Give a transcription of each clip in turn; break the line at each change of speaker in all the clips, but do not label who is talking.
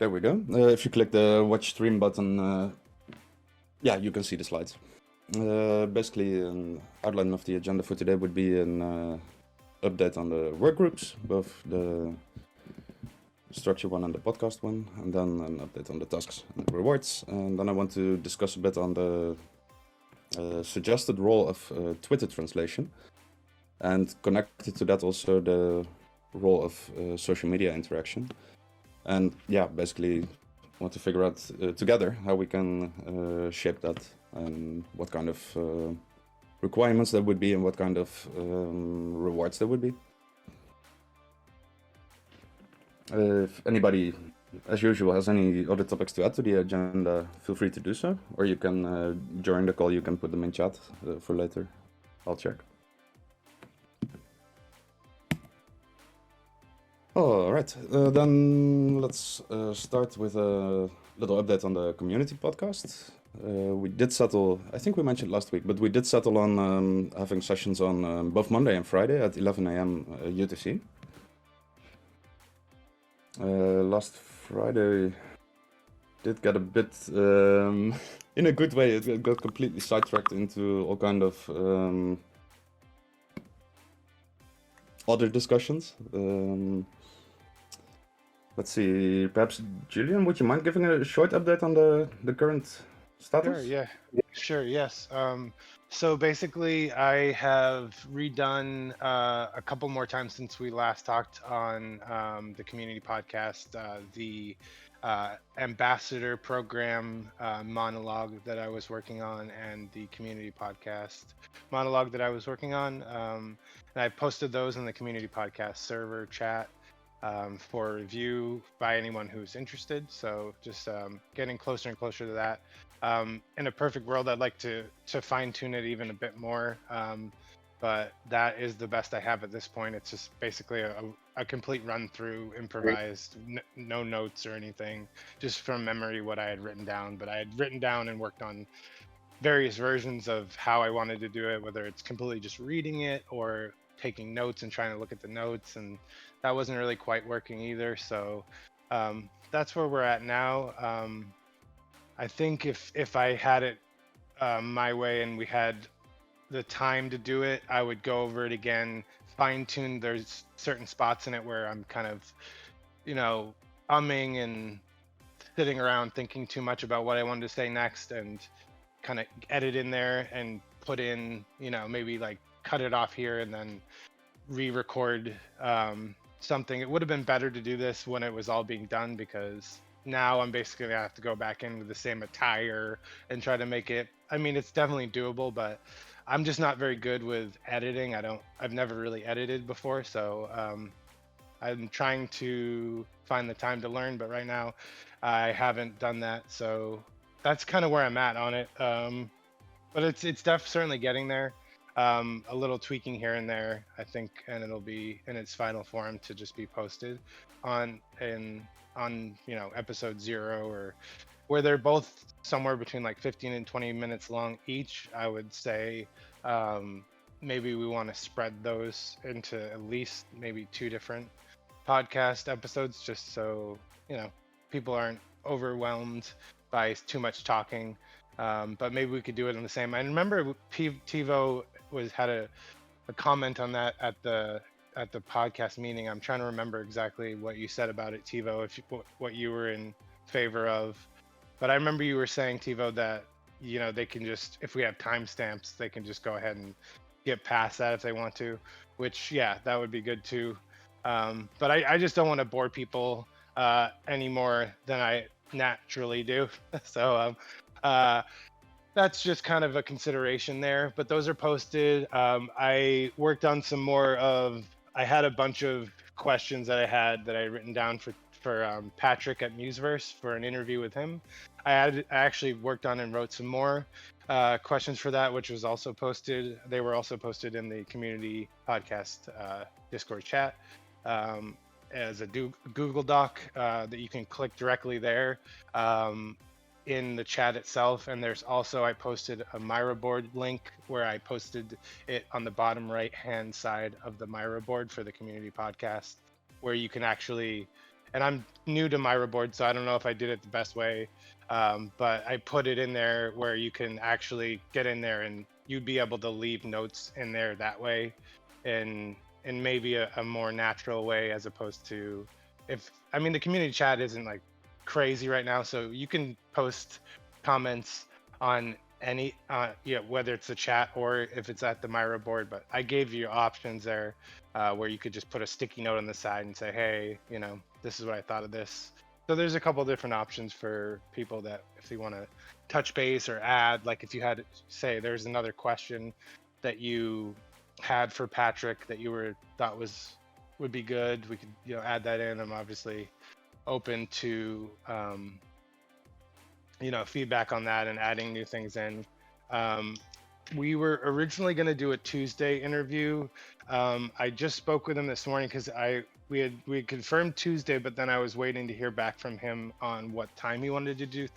There we go. If you click the watch stream button, yeah, you can see the slides. Basically, an outline of the agenda for today would be an update on the work groups, both the structure one and the podcast one, and then an update on the tasks and the rewards. And then I want to discuss a bit on the suggested role of Twitter translation, and connected to that also the role of social media interaction. And yeah, basically want to figure out together how we can shape that and what kind of requirements there would be and what kind of rewards there would be. If anybody, as usual, has any other topics to add to the agenda, feel free to do so. Or you can, during the call, you can put them in chat for later. I'll check. All right, then let's start with a little update on the community podcast. We did settle, I think we mentioned last week, but we did settle on having sessions on both Monday and Friday at 11 a.m. UTC. Last Friday did get a bit, in a good way, it got completely sidetracked into all kind of other discussions. Let's see, perhaps Julian, would you mind giving a short update on the current status?
Sure, yes. So basically, I have redone a couple more times since we last talked on the community podcast, the ambassador program monologue that I was working on and the community podcast monologue that I was working on. And I posted those in the community podcast server chat for review by anyone who's interested. So just getting closer and closer to that. In a perfect world, I'd like to fine tune it even a bit more, but that is the best I have at this point. It's just basically a complete run through, improvised, no notes or anything, just from memory what I had written down. But I had written down and worked on various versions of how I wanted to do it, whether it's completely just reading it or taking notes and trying to look at the notes, and that wasn't really quite working either. So that's where we're at now. I think if I had it my way and we had the time to do it, I would go over it again, fine tune. There's certain spots in it where I'm kind of, umming and sitting around thinking too much about what I wanted to say next, and kind of edit in there and put in, maybe like cut it off here and then re-record something. It would have been better to do this when it was all being done, because now I'm basically gonna have to go back in with the same attire and try to make it. I mean, it's definitely doable, but I'm just not very good with editing. I've never really edited before, so I'm trying to find the time to learn, but right now I haven't done that. So that's kind of where I'm at on it. But it's certainly getting there. A little tweaking here and there, I think, and it'll be in its final form to just be posted on episode 0, or where they're both somewhere between like 15 and 20 minutes long each. I would say maybe we want to spread those into at least maybe 2 different podcast episodes, just so people aren't overwhelmed by too much talking. But maybe we could do it in the same. I remember TiVo had a comment on that at the podcast meeting. I'm trying to remember exactly what you said about it, TiVo, what you were in favor of. But I remember you were saying, TiVo, that they can just, if we have timestamps, they can just go ahead and get past that if they want to, which, yeah, that would be good too. But I just don't want to bore people any more than I naturally do. So that's just kind of a consideration there, but those are posted. I worked on some more I had a bunch of questions that I had written down for Patrick at Museverse for an interview with him. I actually worked on and wrote some more questions for that, which was also posted. They were also posted in the community podcast Discord chat as a Google Doc that you can click directly there. In the chat itself, and there's also, I posted a Miro board link where I posted it on the bottom right hand side of the Miro board for the community podcast, where you can actually and I'm new to Miro board, so I don't know if I did it the best way. But I put it in there where you can actually get in there and you'd be able to leave notes in there that way, and maybe a more natural way, as opposed to, if I mean, the community chat isn't like crazy right now, so you can post comments on any yeah, whether it's the chat or if it's at the Miro board. But I gave you options there, where you could just put a sticky note on the side and say, hey, this is what I thought of this. So there's a couple different options for people that, if they want to touch base or add, like if you had, say, there's another question that you had for Patrick that you thought would be good, we could add that in. I'm obviously open to feedback on that and adding new things in. We were originally going to do a Tuesday interview. I just spoke with him this morning because we had confirmed Tuesday, but then I was waiting to hear back from him on what time he wanted to do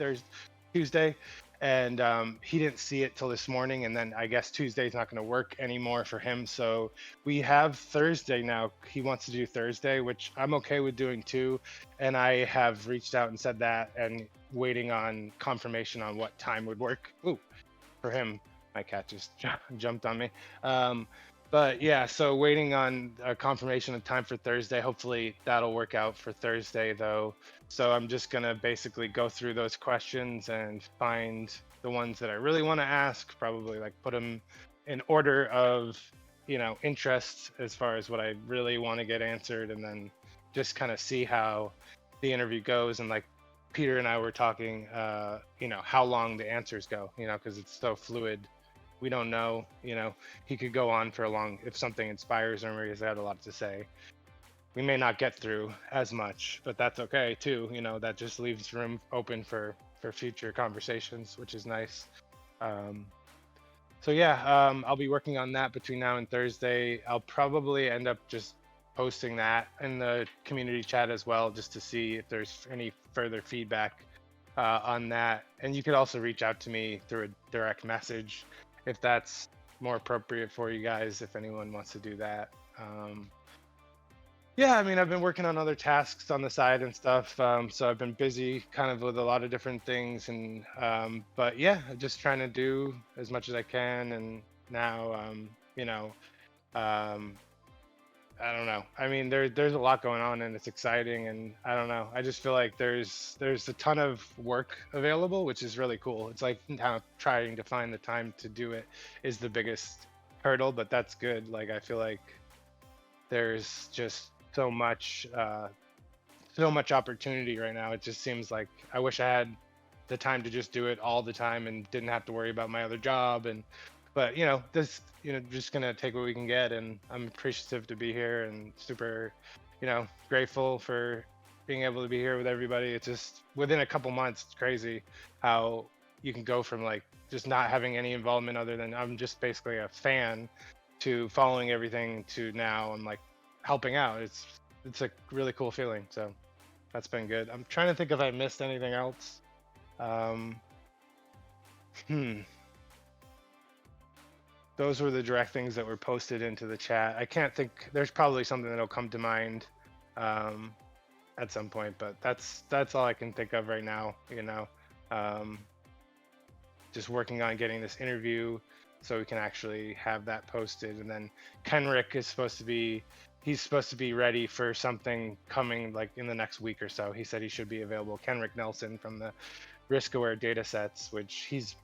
Tuesday, and he didn't see it till this morning. And then I guess Tuesday's not going to work anymore for him, so we have Thursday now. He wants to do Thursday, which I'm okay with doing too, and I have reached out and said that, and waiting on confirmation on what time would work. Ooh, for him. My cat just jumped on me. But yeah, so waiting on a confirmation of time for Thursday. Hopefully that'll work out for Thursday though. So I'm just gonna basically go through those questions and find the ones that I really want to ask, probably like put them in order of, interest as far as what I really want to get answered, and then just kind of see how the interview goes. And like Peter and I were talking, how long the answers go, because it's so fluid. We don't know, he could go on for a long, if something inspires him or he's had a lot to say, we may not get through as much, but that's okay too. That just leaves room open for future conversations, which is nice. So yeah, I'll be working on that between now and Thursday. I'll probably end up just posting that in the community chat as well, just to see if there's any further feedback on that. And you could also reach out to me through a direct message if that's more appropriate for you guys, if anyone wants to do that. Yeah, I mean, I've been working on other tasks on the side and stuff, so I've been busy kind of with a lot of different things. And but yeah, I'm just trying to do as much as I can. And now I don't know. I mean, there's a lot going on and it's exciting, and I don't know. I just feel like there's a ton of work available, which is really cool. It's like now trying to find the time to do it is the biggest hurdle, but that's good. Like I feel like there's just so much opportunity right now. It just seems like I wish I had the time to just do it all the time and didn't have to worry about my other job. But this, just gonna take what we can get, and I'm appreciative to be here and super, grateful for being able to be here with everybody. It's just within a couple months, it's crazy how you can go from like just not having any involvement other than I'm just basically a fan, to following everything, to now I'm like helping out. It's a really cool feeling. So that's been good. I'm trying to think if I missed anything else. Those were the direct things that were posted into the chat. I can't think. There's probably something that'll come to mind at some point, but that's all I can think of right now. Just working on getting this interview so we can actually have that posted. And then Kenrick is supposed to be ready for something coming like in the next week or so. He said he should be available. Kenrick Nelson from the Risk Aware Datasets, which he's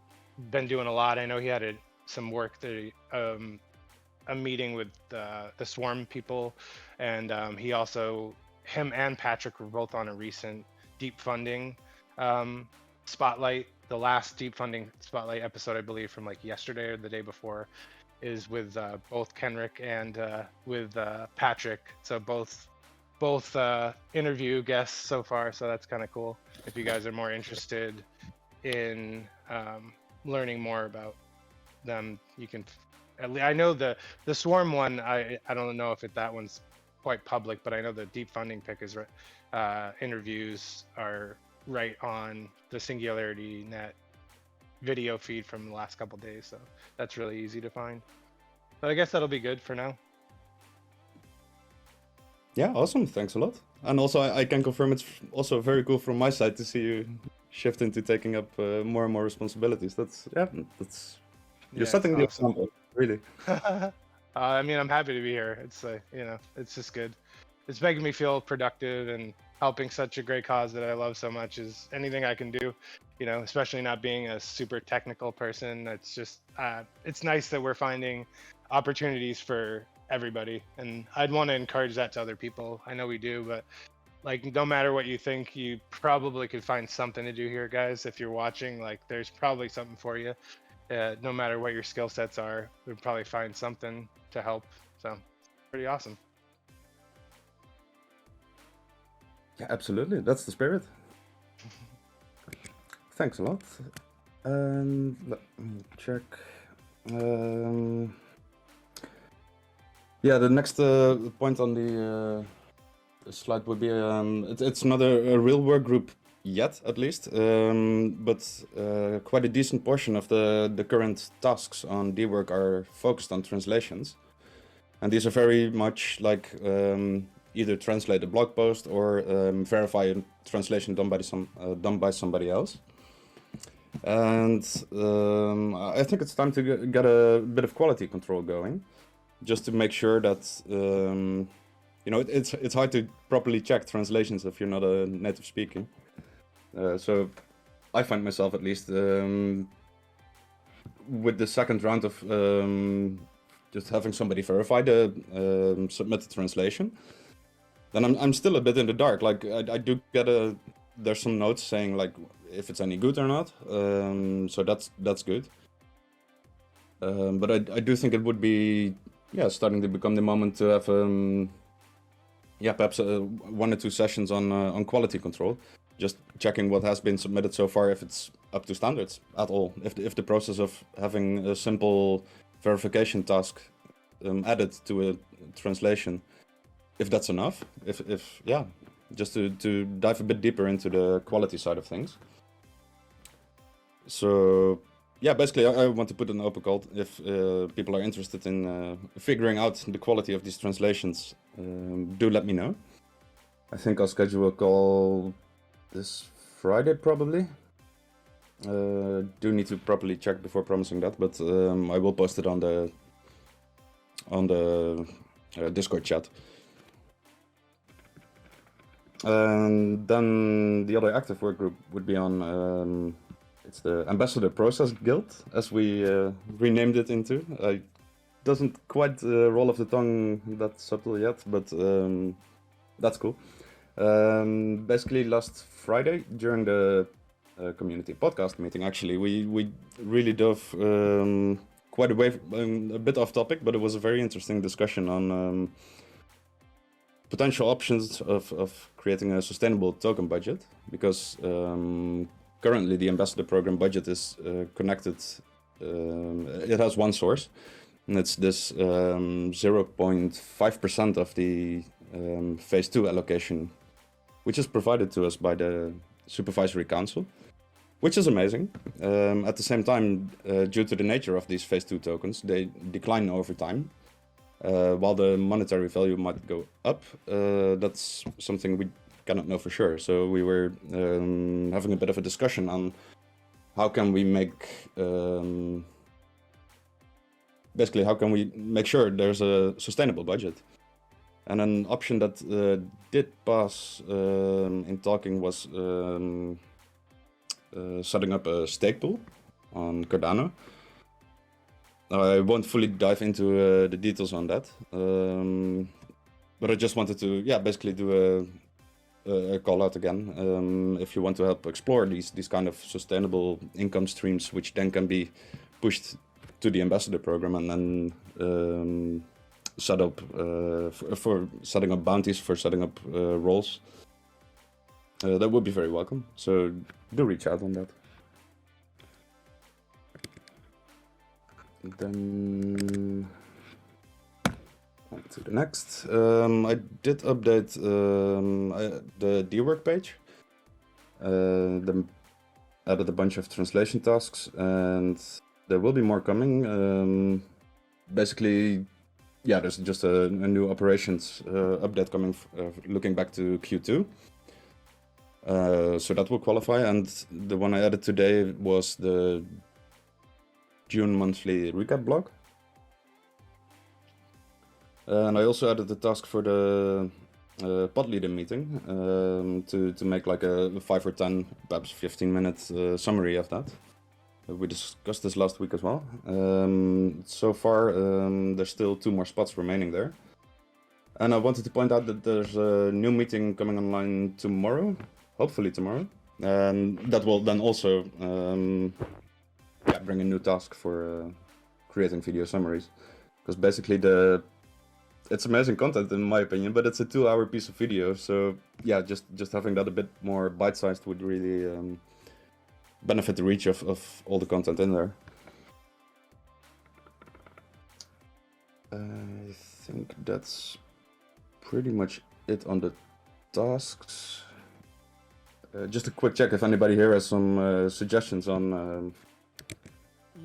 been doing a lot. I know he had some work that a meeting with the Swarm people, and him and Patrick were both on a recent deep funding spotlight. The last deep funding spotlight episode, I believe, from like yesterday or the day before, is with both Kenrick and with Patrick. So both interview guests so far. So that's kind of cool. If you guys are more interested in learning more about them, you can. I know the Swarm one. I don't know if that one's quite public, but I know the deep funding pick is interviews are right on the SingularityNET video feed from the last couple days, so that's really easy to find. But I guess that'll be good for now.
Yeah, awesome. Thanks a lot. And also I can confirm it's also very cool from my side to see you shift into taking up more and more responsibilities. That's you're
Yeah,
setting the
it's awesome.
example, really.
I mean, I'm happy to be here. It's it's just good. It's making me feel productive and helping such a great cause that I love so much is anything I can do. Especially not being a super technical person. It's just it's nice that we're finding opportunities for everybody, and I'd want to encourage that to other people. I know we do, but like no matter what you think, you probably could find something to do here, guys. If you're watching, like there's probably something for you. No matter what your skill sets are, we'd probably find something to help. So, pretty awesome.
Yeah, absolutely. That's the spirit. Thanks a lot. And let me check. Yeah, the next point on the slide would be it's not a real work group yet, at least, but quite a decent portion of the current tasks on D-Work are focused on translations. And these are very much like either translate a blog post or verify a translation done by somebody else. And I think it's time to get a bit of quality control going, just to make sure that it's hard to properly check translations if you're not a native speaker. So I find myself, at least, with the second round of just having somebody verify the submitted translation, then I'm still a bit in the dark. Like I do get there's some notes saying like if it's any good or not. So that's good. But I do think it would be starting to become the moment to have perhaps 1 or 2 sessions on quality control, just checking what has been submitted so far, if it's up to standards at all, if the process of having a simple verification task added to a translation, if that's enough, just to dive a bit deeper into the quality side of things. So yeah, basically I want to put an open call if people are interested in figuring out the quality of these translations. Do let me know. I think I'll schedule a call this Friday probably. Do need to properly check before promising that, but I will post it on the Discord chat. And then the other active work group would be on it's the Ambassador Process Guild, as we renamed it into. Doesn't quite roll off the tongue that subtle yet, but that's cool. Basically, last Friday during the community podcast meeting, actually, we really dove quite a bit off topic, but it was a very interesting discussion on potential options of creating a sustainable token budget, because currently the Ambassador Program budget is connected. It has one source, and it's this 0.5% of the Phase 2 allocation, which is provided to us by the Supervisory Council, which is amazing. At the same time, due to the nature of these Phase 2 tokens, they decline over time. While the monetary value might go up, that's something we cannot know for sure. So we were having a bit of a discussion on how can we make basically how can we make sure there's a sustainable budget. And an option that did pass in talking was setting up a stake pool on Cardano. I won't fully dive into the details on that, but I just wanted to, basically do a call out again. If you want to help explore these kind of sustainable income streams, which then can be pushed to the Ambassador Program, and then set up for setting up bounties, for setting up roles, that would be very welcome. So do reach out on that. Then on to the next. I did update the D-Work page. Then added a bunch of translation tasks, and there will be more coming. Basically, yeah, there's just a new operations update coming, looking back to Q2. So that will qualify, and the one I added today was the June monthly recap blog. And I also added the task for the pod leader meeting to make like a 5 or 10, perhaps 15-minute summary of that. We discussed this last week as well. So far, there's still 2 more spots remaining there. And I wanted to point out that there's a new meeting coming online tomorrow, hopefully tomorrow. And that will then also bring a new task for creating video summaries. Because basically it's amazing content in my opinion, but it's a 2-hour piece of video. So yeah, just having that a bit more bite-sized would really benefit the reach of all the content in there. I think that's pretty much it on the tasks. Just a quick check if anybody here has some suggestions on.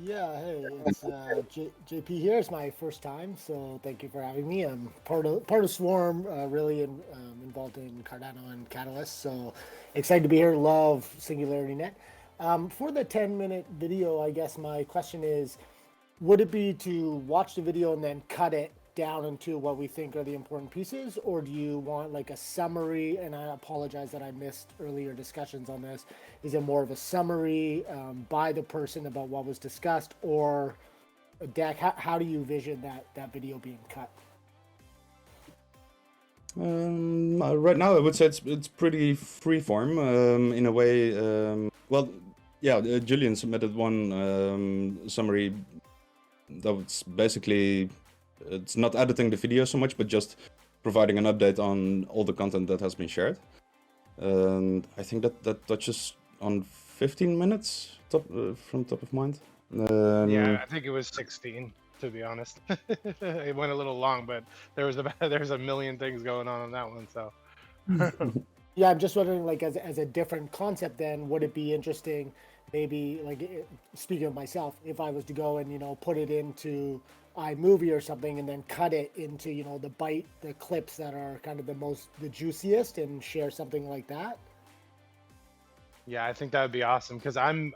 Yeah, hey, it's JP here. It's my first time, so thank you for having me. I'm part of Swarm, really involved in Cardano and Catalyst, so excited to be here. Love SingularityNET. For the 10-minute video, I guess my question is, would it be to watch the video and then cut it down into what we think are the important pieces, or do you want like a summary? And I apologize that I missed earlier discussions on this. Is it more of a summary by the person about what was discussed, or a deck? How do you vision that video being cut?
Right now, I would say it's pretty freeform in a way. Well, yeah, Julian submitted one summary that was basically. It's not editing the video so much, but just providing an update on all the content that has been shared. And I think that touches on 15 minutes from top of mind.
Yeah, I think it was 16, to be honest. It went a little long, but there's a million things going on that one. So
yeah, I'm just wondering, like, as a different concept, then would it be interesting? Maybe, like, speaking of myself, if I was to go and put it into iMovie or something and then cut it into the clips that are kind of the juiciest, and share something like that.
yeah, I think that would be awesome, because I'm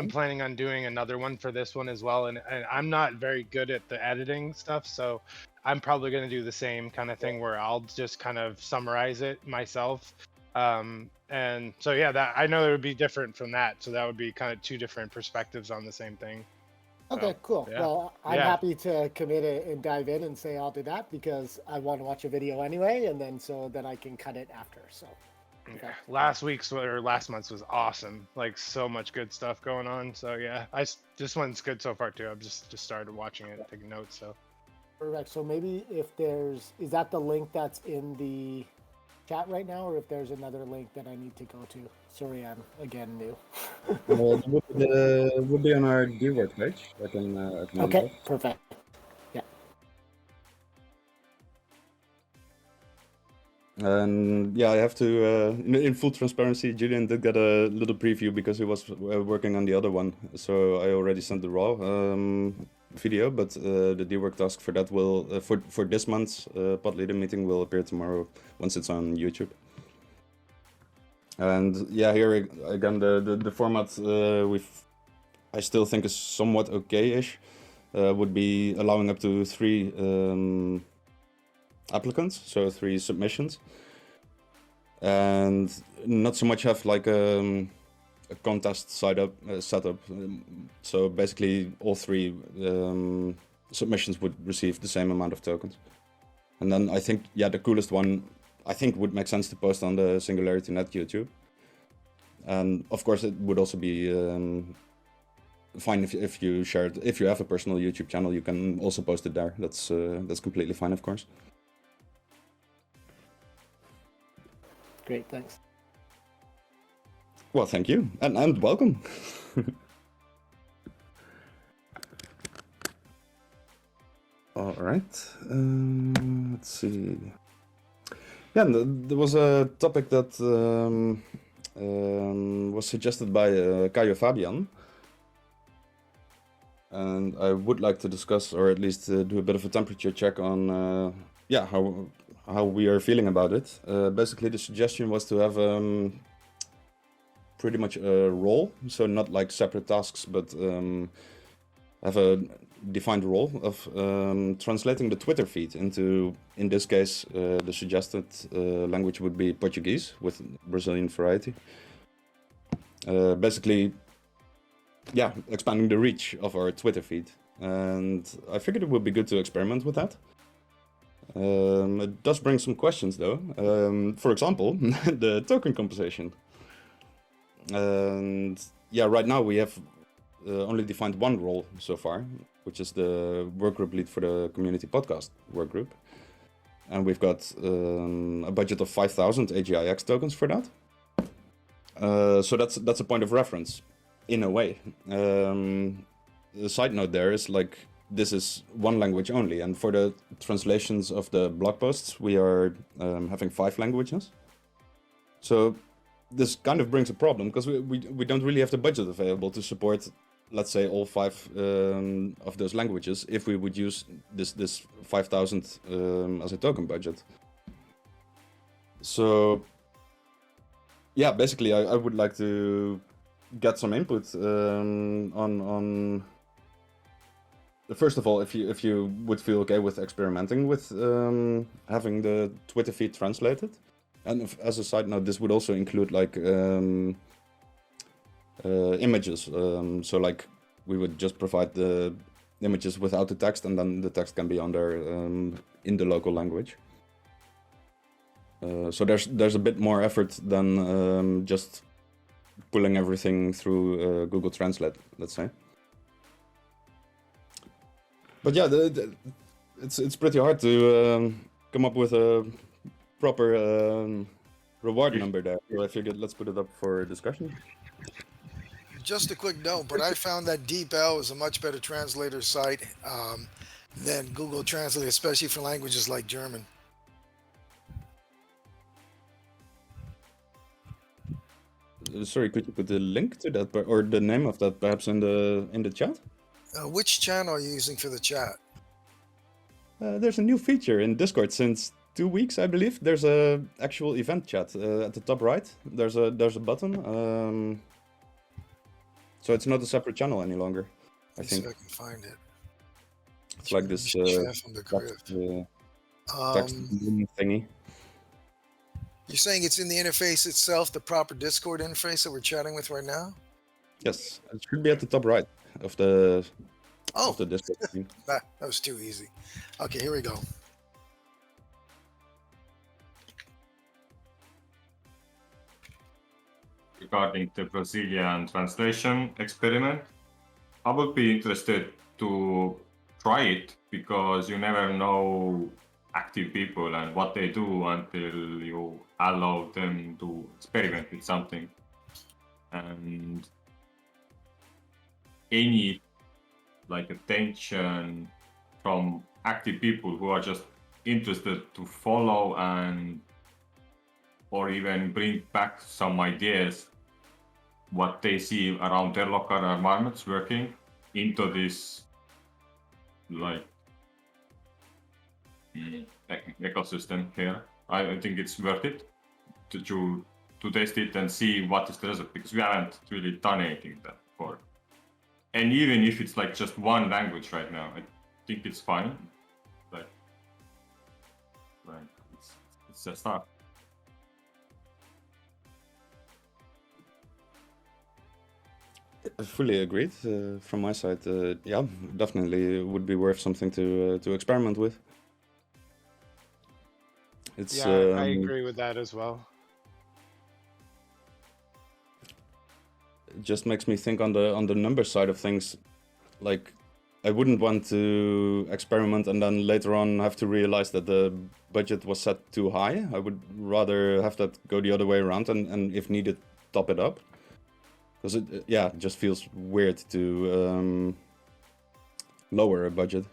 planning on doing another one for this one as well, and I'm not very good at the editing stuff, so I'm probably going to do the same kind of thing where I'll just kind of summarize it myself. And so yeah, that I know it would be different from that, so that would be kind of 2 different perspectives on the same thing.
Okay, cool.
Yeah.
Well, I'm happy to commit it and dive in and say I'll do that, because I want to watch a video anyway, and then so that I can cut it after. So
okay. Last month's was awesome. Like, so much good stuff going on. So yeah, this one's good so far too. I've just started watching it, taking notes. So
perfect. So maybe if is that the link that's in the chat right now, or if there's another link that I need to go to? Sorry, I'm again new.
It would be on our DWork page.
Okay, perfect. Yeah.
And yeah, I have to, in full transparency, Julian did get a little preview because he was working on the other one. So I already sent the raw video, but the DWork task for that will, for this month's pod leader meeting, will appear tomorrow once it's on YouTube. And yeah, here again, the format I still think is somewhat okay-ish. Would be allowing up to 3 applicants, so 3 submissions, and not so much have like a contest setup. So basically, all 3 submissions would receive the same amount of tokens. And then I think, yeah, the coolest one I think would make sense to post on the SingularityNET YouTube. And of course, it would also be fine if you share it. If you have a personal YouTube channel, you can also post it there. That's completely fine, of course.
Great, thanks.
Well, thank you, and welcome. All right, let's see. Yeah, there was a topic that was suggested by Caio Fabian. and I would like to discuss, or at least do a bit of a temperature check on, how we are feeling about it. Basically, the suggestion was to have pretty much a role, so not like separate tasks, but have a defined role of translating the Twitter feed into, in this case, the suggested language would be Portuguese with Brazilian variety. Basically, yeah, expanding the reach of our Twitter feed. And I figured it would be good to experiment with that. It does bring some questions though. For example, the token compensation. And yeah, right now we have only defined one role so far, which is the workgroup lead for the community podcast workgroup. And we've got a budget of 5,000 AGIX tokens for that. So that's a point of reference, in a way. The side note there is like, this is one language only, and for the translations of the blog posts, we are having 5 languages. So this kind of brings a problem, because we don't really have the budget available to support, let's say, all 5 of those languages if we would use this 5,000 as a token budget. So yeah, basically I would like to get some input on first of all, if you would feel okay with experimenting with having the Twitter feed translated. And as a side note, this would also include like images. So like we would just provide the images without the text, and then the text can be on there in the local language. So there's a bit more effort than just pulling everything through Google Translate, let's say. But yeah, it's pretty hard to come up with a proper reward number there. So I figured let's put it up for discussion.
Just a quick note, but I found that DeepL is a much better translator site than Google Translate, especially for languages like German.
Sorry, could you put the link to that, or the name of that, perhaps in the chat?
Which channel are you using for the chat?
There's a new feature in Discord since 2 weeks, I believe. There's a actual event chat at the top right. There's a button. So it's not a separate channel any longer, I think.
See if I can find it.
It's like this text thingy.
You're saying it's in the interface itself, the proper Discord interface that we're chatting with right now?
Yes, it should be at the top right of the Discord thing.
That was too easy. Okay, here we go.
Regarding the Brazilian translation experiment, I would be interested to try it, because you never know active people and what they do until you allow them to experiment with something. And any like attention from active people who are just interested to follow and or even bring back some ideas what they see around their local environments working into this like ecosystem here. I think it's worth it to test it and see what is the result, because we haven't really done anything that before. And even if it's like just one language right now, I think it's fine. Like it's a start.
Fully agreed. From my side, yeah, definitely would be worth something to experiment with. It's,
yeah, I agree with that as well.
It just makes me think on the number side of things. Like, I wouldn't want to experiment and then later on have to realize that the budget was set too high. I would rather have that go the other way around and if needed, top it up. Because it just feels weird to lower a budget.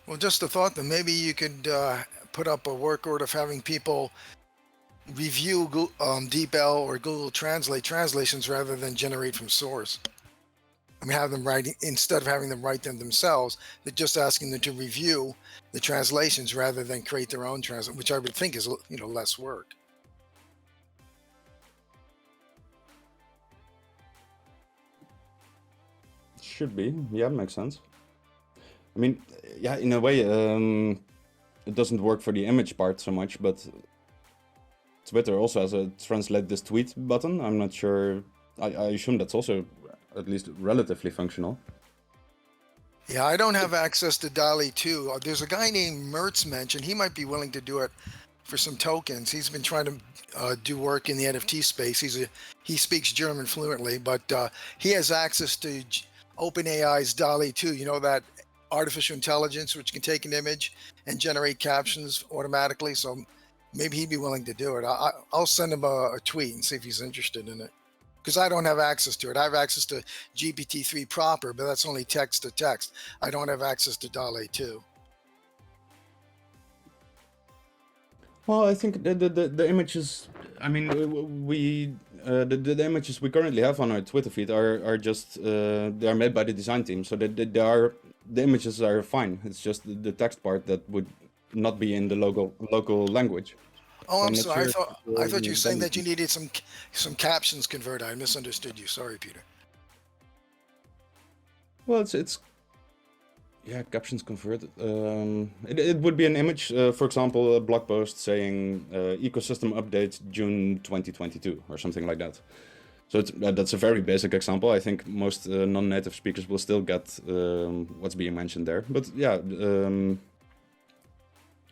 Well, just a thought that maybe you could put up a work order of having people review DeepL or Google Translate translations rather than generate from source. I mean, have them write, instead of having them write them themselves, they're just asking them to review the translations rather than create their own translation, which I would think is, less work.
Should be. Yeah, makes sense. I mean, yeah, in a way, it doesn't work for the image part so much, but Twitter also has a translate this tweet button. I'm not sure. I assume that's also at least relatively functional.
Yeah, I don't have access to DALI 2. There's a guy named Mertz mentioned. He might be willing to do it for some tokens. He's been trying to do work in the NFT space. He speaks German fluently, but he has access to OpenAI's DALI 2. You know, that artificial intelligence which can take an image and generate captions automatically. So maybe he'd be willing to do it. I'll send him a tweet and see if he's interested in it. Because I don't have access to it. I have access to GPT-3 proper, but that's only text to text. I don't have access to DALI 2.
Well, I think the images. I mean, we the images we currently have on our Twitter feed are just they are made by the design team, so the images are fine. It's just the text part that would not be in the local language.
Oh, I'm
not
sorry.
sure
I thought you were saying that you needed some captions converted. I misunderstood you. Sorry, Peter.
Well, it's yeah, captions converted. It would be an image, for example, a blog post saying ecosystem update June 2022 or something like that. So that's a very basic example. I think most non-native speakers will still get what's being mentioned there. But yeah,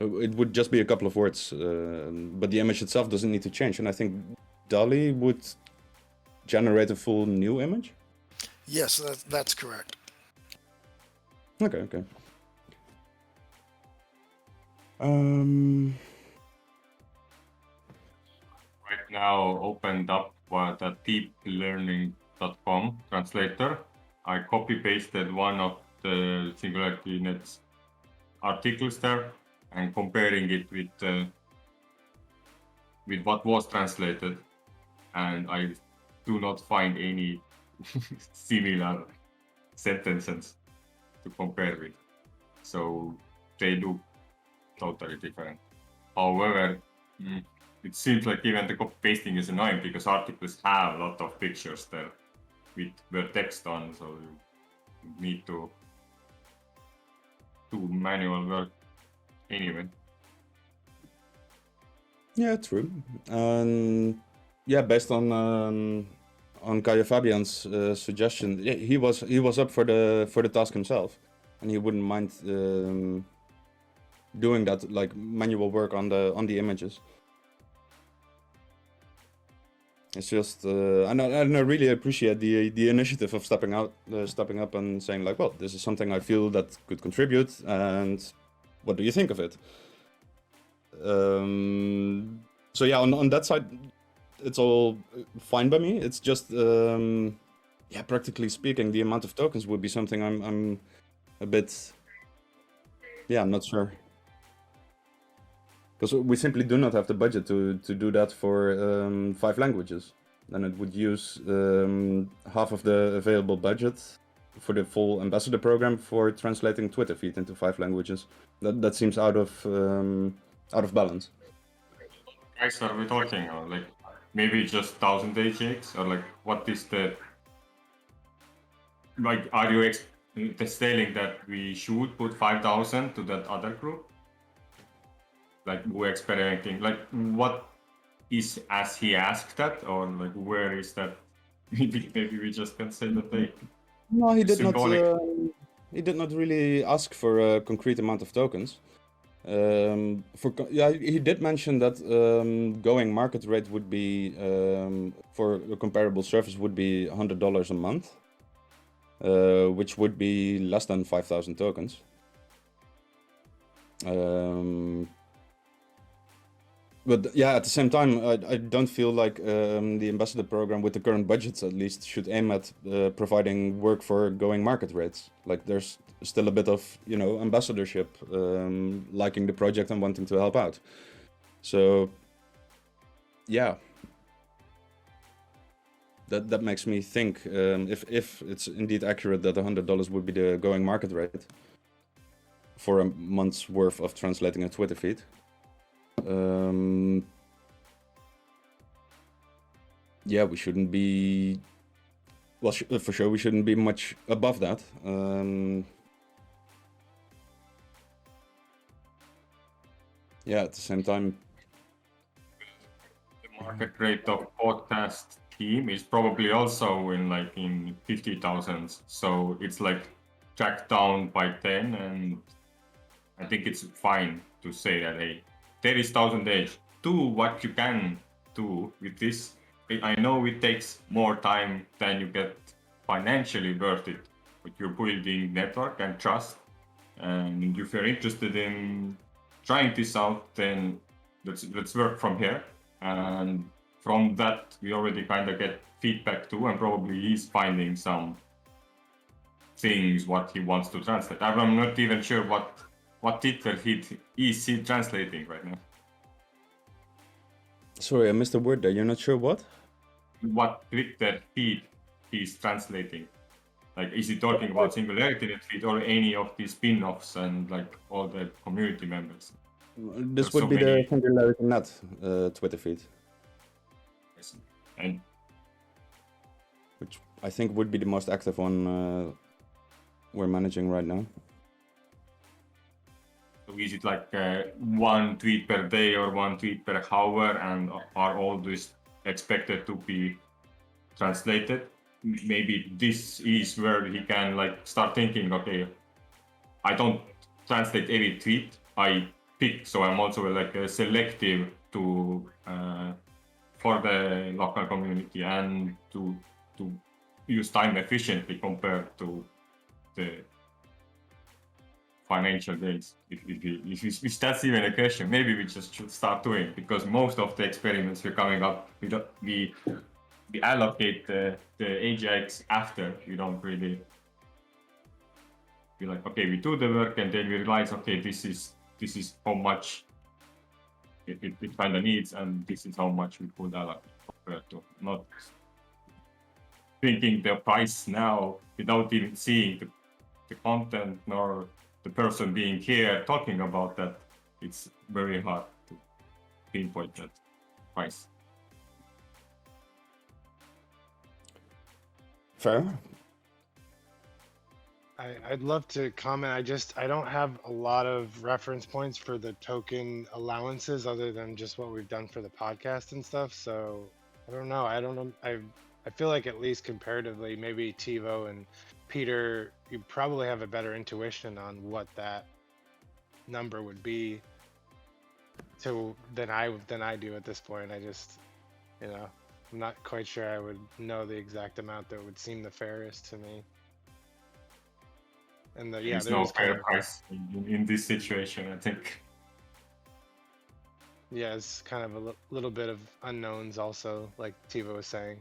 it would just be a couple of words, but the image itself doesn't need to change. And I think DALI would generate a full new image.
Yes, that's correct.
Okay.
Right now opened up the deeplearning.com translator. I copy pasted one of the SingularityNET's articles there and comparing it with what was translated, and I do not find any similar sentences to compare with. So they look totally different. However, it seems like even the copy pasting is annoying because articles have a lot of pictures there with the text on, so you need to do manual work anyway.
Yeah, true. Yeah, based on Kaya Fabian's suggestion, yeah, he was up for the task himself, and he wouldn't mind doing that, like manual work on the images. It's just and I really appreciate the initiative of stepping up and saying like, well, this is something I feel that could contribute, and what do you think of it? So yeah, on that side, it's all fine by me. It's just yeah, practically speaking, the amount of tokens would be something I'm a bit, yeah, I'm not sure, because we simply do not have the budget to do that for 5 languages. Then it would use half of the available budget for the full ambassador program for translating Twitter feed into 5 languages. That seems out of balance.
Guys, are we talking or like maybe just 1,000 AJX, or like what is the, like, are you saying that we should put 5,000 to that other group? Like we're experimenting, like what is, as he asked that, or like where is that? Maybe we just can say that they.
No, he did
symbolic.
not. He did not really ask for a concrete amount of tokens. Yeah, he did mention that going market rate would be for a comparable service would be $100 a month, which would be less than 5,000 tokens. But yeah, at the same time, I don't feel like the ambassador program, with the current budgets at least, should aim at providing work for going market rates. Like there's still a bit of, ambassadorship, liking the project and wanting to help out. So yeah, that makes me think, if it's indeed accurate that $100 would be the going market rate for a month's worth of translating a Twitter feed, yeah, we shouldn't be. Well, for sure, we shouldn't be much above that. Yeah, at the same time,
The market rate of podcast team is probably also in 50,000s. So it's like tracked down by 10, and I think it's fine to say that, hey, there is 1,000 days. Do what you can do with this. I know it takes more time than you get financially worth it, but you're building network and trust. And if you're interested in trying this out, then let's work from here. And from that, we already kind of get feedback too, and probably he's finding some things what he wants to translate. I'm not even sure what title is he translating right now.
sorry, I missed a word there. You're not sure what?
What Twitter feed he's translating. Like, is he talking about SingularityNET feed or any of the spin-offs and like all the community members?
This
There's
would
so
be
many.
the SingularityNET Twitter feed,
And
which I think would be the most active one we're managing right now.
so is it like one tweet per day or one tweet per hour, and are all these expected to be translated? Maybe this is where he can like start thinking, okay, I don't translate every tweet I pick, so I'm also like selective to for the local community and to use time efficiently compared to the financial days. If that's even a question, maybe we just should start doing, because most of the experiments we're coming up, we allocate the AGX after. We don't really be like, okay, we do the work and then we realize, okay, this is how much it kind of needs, and this is how much we could allocate, compared to not thinking the price now without even seeing the content nor the person being here talking about that. It's very hard to pinpoint that price.
Fair.
I'd love to comment. I don't have a lot of reference points for the token allowances other than just what we've done for the podcast and stuff. So I don't know. I feel like, at least comparatively, maybe Tivo and Peter, you probably have a better intuition on what that number would be than I do at this point. I just, I'm not quite sure I would know the exact amount that would seem the fairest to me. And
There's no fair price in this situation, I think.
Yeah, it's kind of a little bit of unknowns also, like Tivo was saying.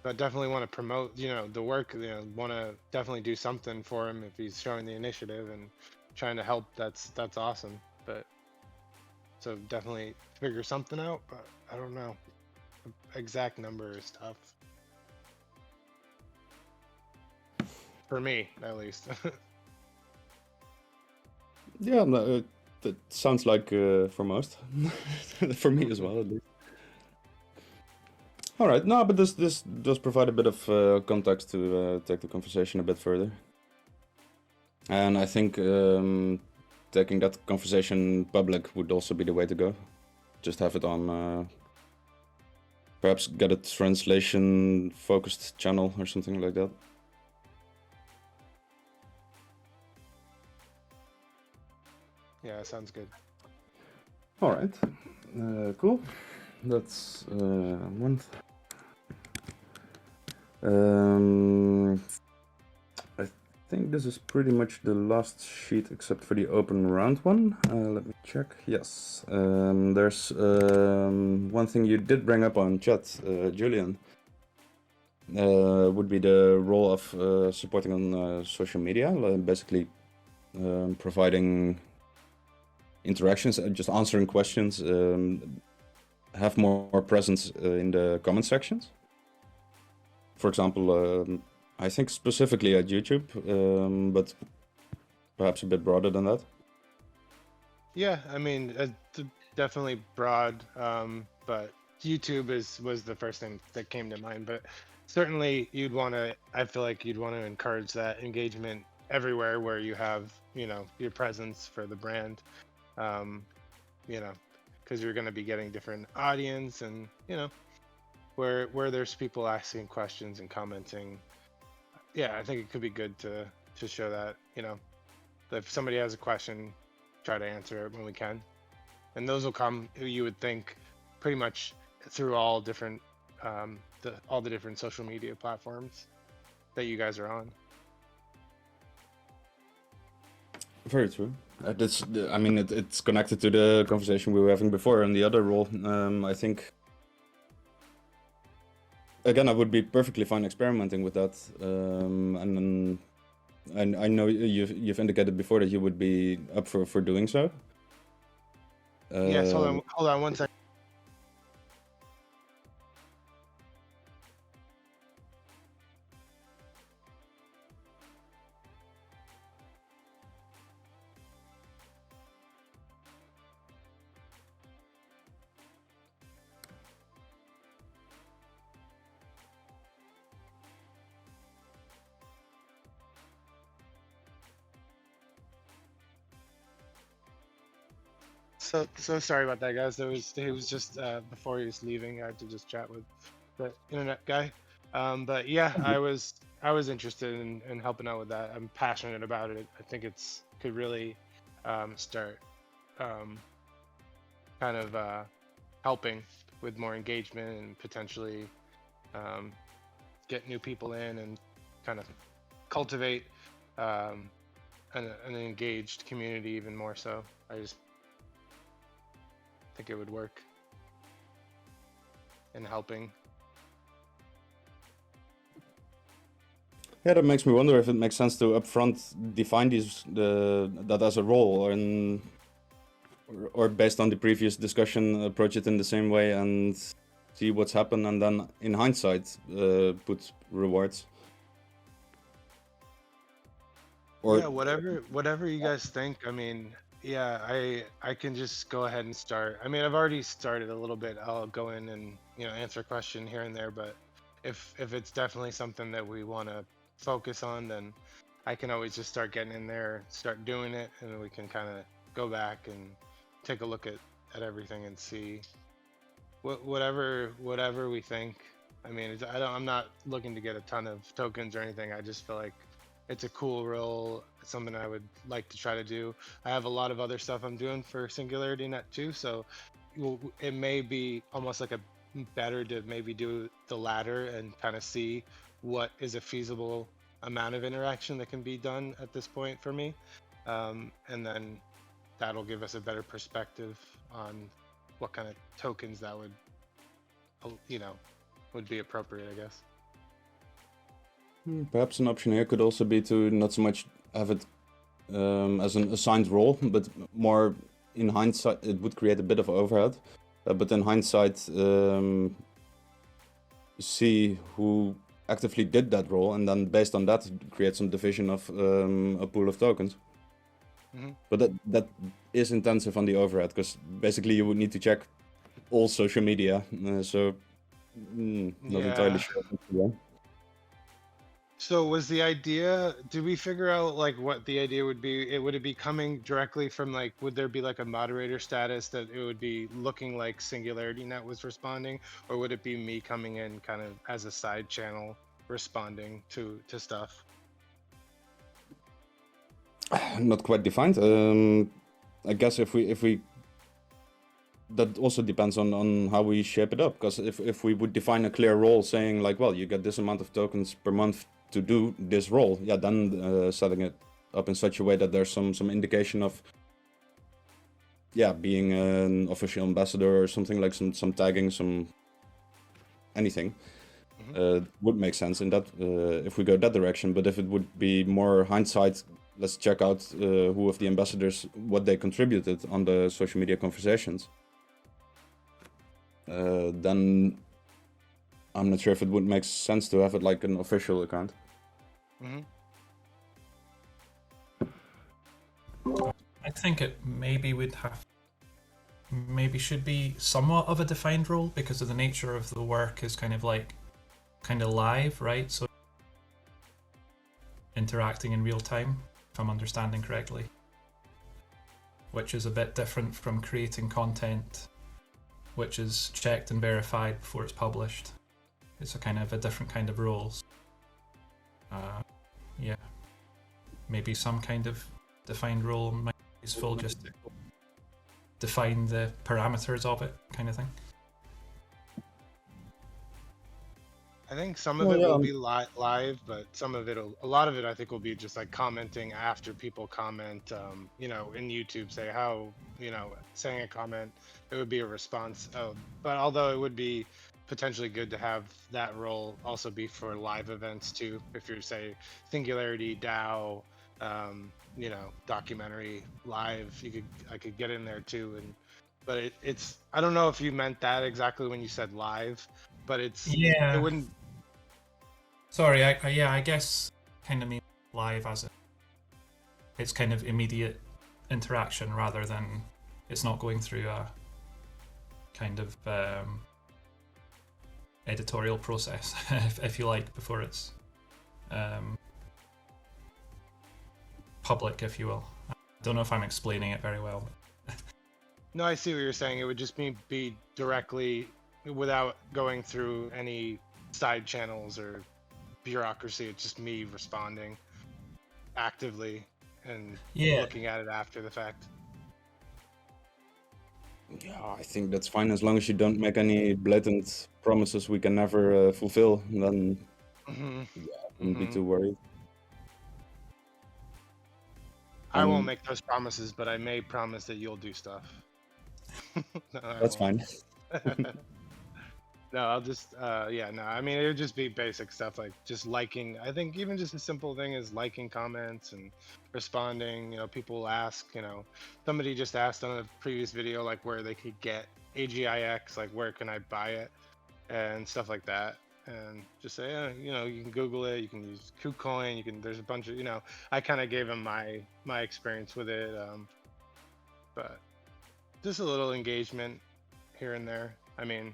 But definitely want to promote, the work, want to definitely do something for him if he's showing the initiative and trying to help. That's awesome. But so definitely figure something out, but I don't know. Exact number is tough. For me, at least.
Yeah, no, that sounds like for most. For me as well, at least. All right, no, but this does provide a bit of context to take the conversation a bit further. And I think taking that conversation public would also be the way to go. Just have it on, perhaps get a translation-focused channel or something like that.
Yeah, sounds good.
All right, cool. That's one. I think this is pretty much the last sheet except for the open round one. Let me check. Yes, there's one thing you did bring up on chat, Julian. Would be the role of supporting on social media, basically providing interactions, just answering questions. have more presence in the comment sections. For example, I think specifically at YouTube, but perhaps a bit broader than that.
Yeah, I mean, definitely broad, but YouTube was the first thing that came to mind. But certainly, I feel like you'd want to encourage that engagement everywhere where you have, your presence for the brand, because you're going to be getting different audience, and where there's people asking questions and commenting. Yeah, I think it could be good to show that, if somebody has a question, try to answer it when we can, and those will come, you would think, pretty much through all different all the different social media platforms that you guys are on.
Very true. It's connected to the conversation we were having before on the other role. I think, again, I would be perfectly fine experimenting with that. And I know you've indicated before that you would be up for doing so.
Yes, hold on 1 second. So sorry about that, guys. He was just before he was leaving, I had to just chat with the internet guy. But yeah, I was interested in helping out with that. I'm passionate about it. I think could really start kind of helping with more engagement and potentially get new people in and kind of cultivate an engaged community even more so. I just think it would work in helping.
Yeah, that makes me wonder if it makes sense to upfront define that as a role, or based on the previous discussion, approach it in the same way and see what's happened, and then in hindsight put rewards. Or
Yeah, whatever you guys think. I mean, yeah, I can just go ahead and start. I mean, I've already started a little bit. I'll go in and answer a question here and there, but if it's definitely something that we want to focus on, then I can always just start getting in there, start doing it, and then we can kind of go back and take a look at everything and see whatever we think. I mean, I'm not looking to get a ton of tokens or anything. I just feel like it's a cool role. It's something I would like to try to do. I have a lot of other stuff I'm doing for SingularityNET too, so it may be almost like better to maybe do the latter and kind of see what is a feasible amount of interaction that can be done at this point for me, and then that'll give us a better perspective on what kind of tokens that would be appropriate, I guess.
Perhaps an option here could also be to not so much have it as an assigned role, but more in hindsight, it would create a bit of overhead. But in hindsight, see who actively did that role, and then based on that, create some division of a pool of tokens.
Mm-hmm.
But that is intensive on the overhead, because basically you would need to check all social media. Not entirely sure. Yeah.
So was the idea, did we figure out like what the idea would be? Would it be coming directly from would there be like a moderator status that it would be looking like SingularityNET was responding, or would it be me coming in kind of as a side channel responding to stuff?
Not quite defined. I guess if we that also depends on how we shape it up, because if we would define a clear role saying like, well, you get this amount of tokens per month to do this role, yeah, then setting it up in such a way that there's some indication of being an official ambassador or something, like some tagging, some anything. Mm-hmm. Would make sense in that if we go that direction. But if it would be more hindsight, let's check out who of the ambassadors, what they contributed on the social media conversations. then I'm not sure if it would make sense to have it like an official account.
Hmm.
I think it maybe should be somewhat of a defined role because of the nature of the work is kind of live, right? So interacting in real time, if I'm understanding correctly, which is a bit different from creating content which is checked and verified before it's published. It's a kind of a different kind of roles. Yeah, maybe some kind of defined role might be useful just to define the parameters of it, kind of thing.
I think some of
Well,
it
yeah,
will be live, but a lot of it, I think, will be just like commenting after people comment. In YouTube, say how, saying a comment, it would be a response. But although it would be potentially good to have that role also be for live events too. If you're say Singularity DAO, documentary live, I could get in there too. But it's I don't know if you meant that exactly when you said live, but it
Yeah.
wouldn't.
Sorry, I guess kind of mean live as it's kind of immediate interaction rather than it's not going through a kind of editorial process, if you like, before it's public, if you will. I don't know if I'm explaining it very well.
No, I see what you're saying. It would just be directly without going through any side channels or bureaucracy. It's just me responding actively and looking at it after the fact.
Yeah, I think that's fine as long as you don't make any blatant promises we can never fulfill. Then I wouldn't be too worried.
I won't make those promises, but I may promise that you'll do stuff. No,
That's fine.
No, I'll just I mean, it would just be basic stuff like just liking. I think even just a simple thing is liking comments and responding. People will ask, somebody just asked on a previous video like where they could get AGIX, like where can I buy it and stuff like that. And just say, you can Google it, you can use KuCoin, there's a bunch of, I kind of gave them my experience with it. But just a little engagement here and there. I mean,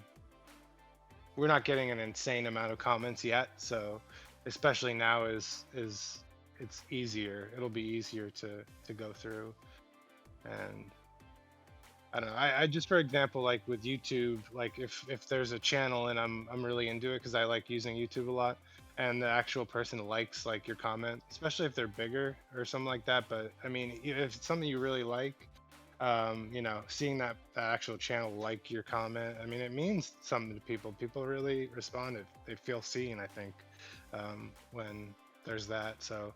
we're not getting an insane amount of comments yet, so especially now is it's easier. It'll be easier to go through. And I don't know. I just, for example, like with YouTube, like if there's a channel and I'm really into it because I like using YouTube a lot, and the actual person likes like your comment, especially if they're bigger or something like that. But I mean, if it's something you really like, seeing that actual channel like your comment, I mean, it means something to people. People really respond if they feel seen, I think, when there's that. So,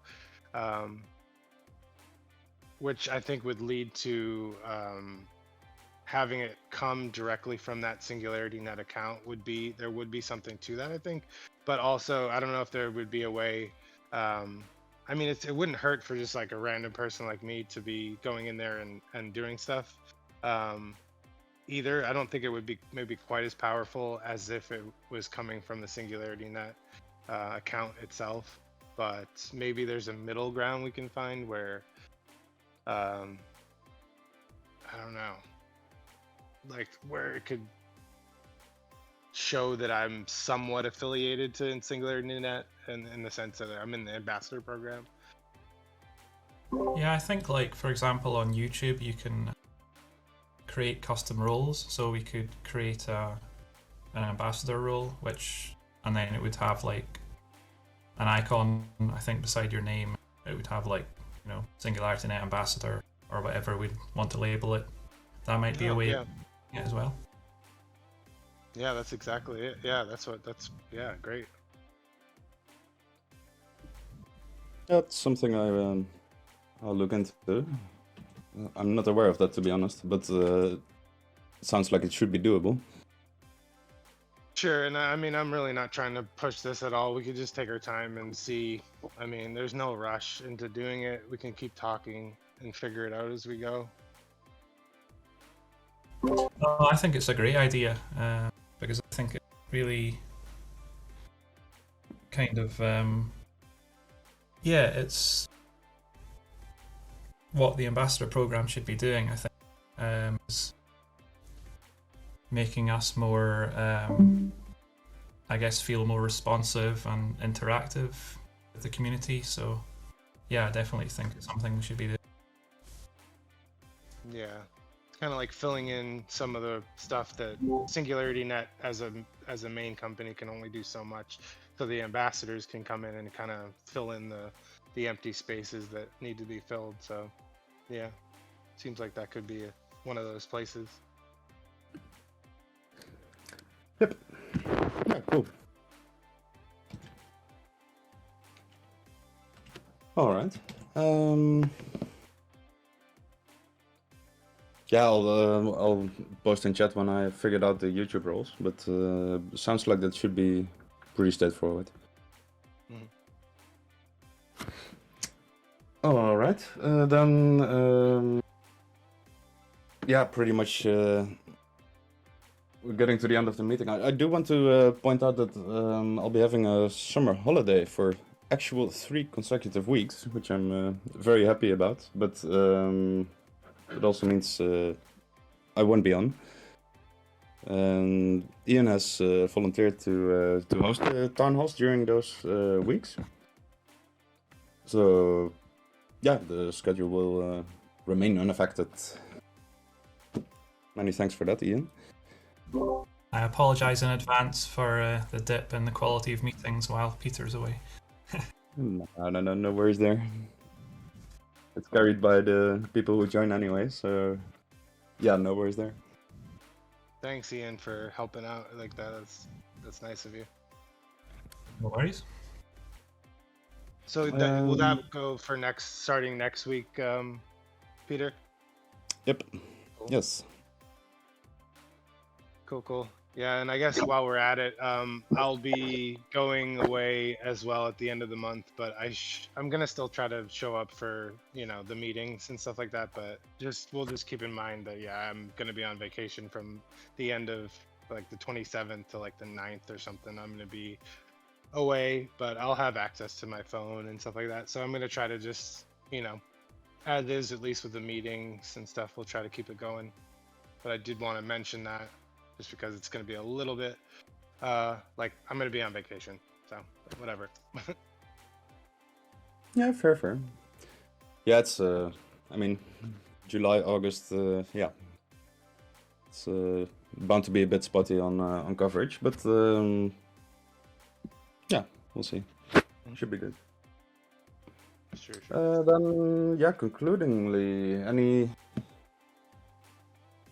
which I think would lead to having it come directly from that SingularityNET account there would be something to that, I think. But also, I don't know if there would be a way. I mean, it wouldn't hurt for just like a random person like me to be going in there and doing stuff either. I don't think it would be maybe quite as powerful as if it was coming from the SingularityNET account itself. But maybe there's a middle ground we can find where, I don't know, like where it could show that I'm somewhat affiliated to SingularityNET in the sense that I'm in the ambassador program.
Yeah, I think like, for example, on YouTube, you can create custom roles. So we could create an ambassador role, and then it would have like an icon, I think, beside your name. It would have like, SingularityNET ambassador or whatever we'd want to label it. That might be a way as well.
Yeah, that's exactly it. Yeah, great.
That's something I'll look into. I'm not aware of that, to be honest, but it sounds like it should be doable.
Sure, and I mean, I'm really not trying to push this at all. We could just take our time and see. I mean, there's no rush into doing it. We can keep talking and figure it out as we go.
No, I think it's a great idea because I think it really kind of it's what the ambassador program should be doing. I think is making us more, I guess, feel more responsive and interactive with the community. So, yeah, I definitely think it's something we should be doing.
Yeah, it's kind of like filling in some of the stuff that SingularityNET as a main company can only do so much. So the ambassadors can come in and kind of fill in the empty spaces that need to be filled. So, yeah, seems like that could be one of those places.
Yep. Yeah, cool. All right. Yeah, I'll post in chat when I figured out the YouTube roles, but sounds like that should be pretty straightforward.
Mhm.
All right. Then, yeah, pretty much. We're getting to the end of the meeting. I do want to point out that I'll be having a summer holiday for actual 3 consecutive weeks, which I'm very happy about. But it also means I won't be on. And Ian has volunteered to host the Townhalls during those weeks. So, yeah, the schedule will remain unaffected. Many thanks for that, Ian.
I apologise in advance for the dip in the quality of meetings while Peter's away.
No worries there. It's carried by the people who join anyway, so yeah, no worries there.
Thanks, Ian, for helping out like that. That's nice of you.
No worries.
So will that go for starting next week, Peter?
Yep.
Cool.
Yes.
Cool. Yeah, and I guess while we're at it, I'll be going away as well at the end of the month, but I'm gonna still try to show up for the meetings and stuff like that. But we'll just keep in mind that I'm gonna be on vacation from the end of like the 27th to like the 9th or something. I'm gonna be away, but I'll have access to my phone and stuff like that. So I'm gonna try to just as is, at least with the meetings and stuff. We'll try to keep it going. But I did want to mention that, just because it's going to be a little bit like I'm going to be on vacation, so whatever.
Yeah, fair. Yeah, it's I mean, July, August, yeah, it's bound to be a bit spotty on coverage, but yeah, we'll see. Should be good.
Sure.
Then, yeah, concludingly,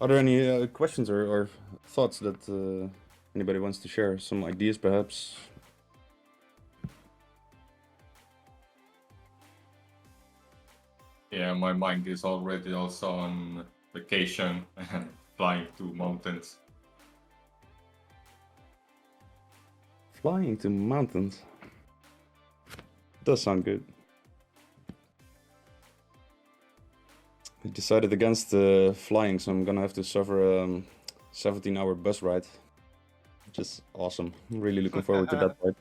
are there any questions or thoughts that anybody wants to share? Some ideas, perhaps?
Yeah, my mind is already also on vacation and flying to mountains.
Flying to mountains. Does sound good. I decided against flying, so I'm gonna have to suffer a 17-hour bus ride, which is awesome. I'm really looking forward to that part.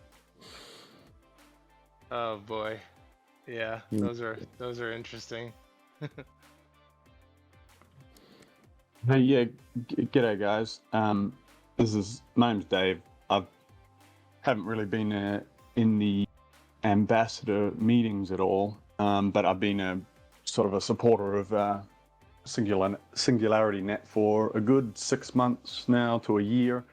Oh boy, yeah, those are interesting.
Hey, yeah, g'day guys. My name's Dave. I haven't really been in the ambassador meetings at all, but I've been a sort of a supporter of SingularityNET for a good 6 months now to a year.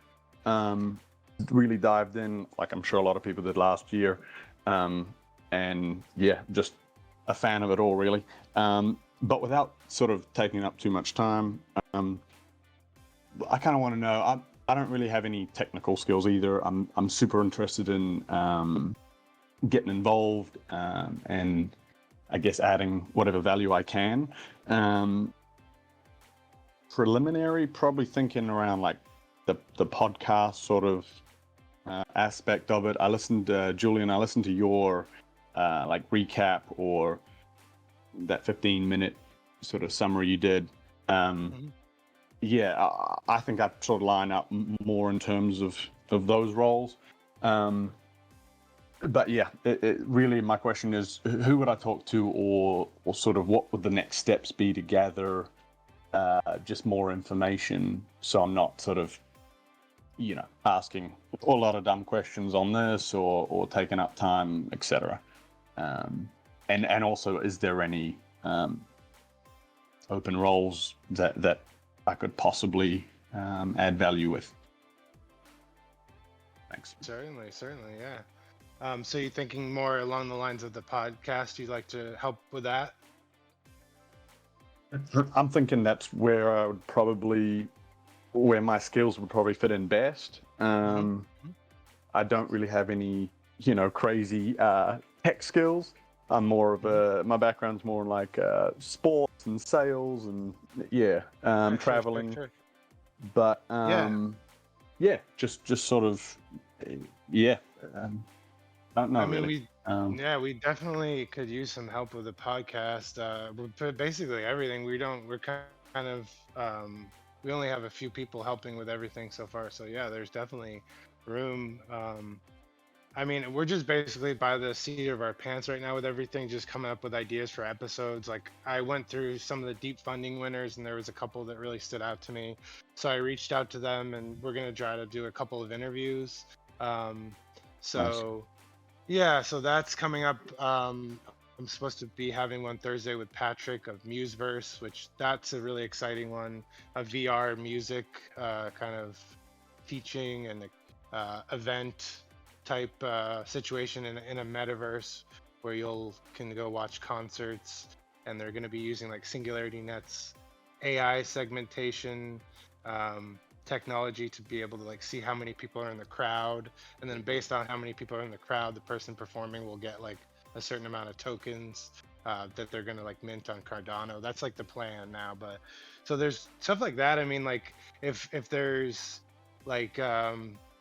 Really dived in, like I'm sure a lot of people did last year, and yeah, just a fan of it all, really. But without sort of taking up too much time, I kind of want to know. I don't really have any technical skills either. I'm super interested in getting involved and I guess adding whatever value I can. Preliminary, probably thinking around like the podcast sort of aspect of it. I listened to Julian. I listened to your like recap or that 15-minute sort of summary you did. yeah, I think I'd sort of line up more in terms of those roles. But yeah, really my question is, who would I talk to, or sort of what would the next steps be to gather just more information, so I'm not sort of, asking a lot of dumb questions on this or taking up time, etc. And also, is there any open roles that I could possibly add value with? Thanks.
Certainly, yeah. So you're thinking more along the lines of the podcast? You'd like to help with that?
I'm thinking that's where my skills would probably fit in best. I don't really have any, crazy tech skills. I'm more of my background's more like sports and sales and traveling.
Sure.
But just sort of don't know.
I mean,
really.
we definitely could use some help with the podcast. Basically everything. We're kind of we only have a few people helping with everything so far. So yeah, there's definitely room. I mean, we're just basically by the seat of our pants right now with everything, just coming up with ideas for episodes. Like I went through some of the deep funding winners, and there was a couple that really stood out to me. So I reached out to them, and we're gonna try to do a couple of interviews. Yeah, so that's coming up. I'm supposed to be having one Thursday with Patrick of Museverse, which that's a really exciting one. A VR music kind of teaching and event type situation in a metaverse where can go watch concerts, and they're going to be using like SingularityNET's AI segmentation technology to be able to like see how many people are in the crowd, and then based on how many people are in the crowd, the person performing will get like a certain amount of tokens that they're going to like mint on Cardano. That's like the plan now. But so there's stuff like that. I mean, like if there's like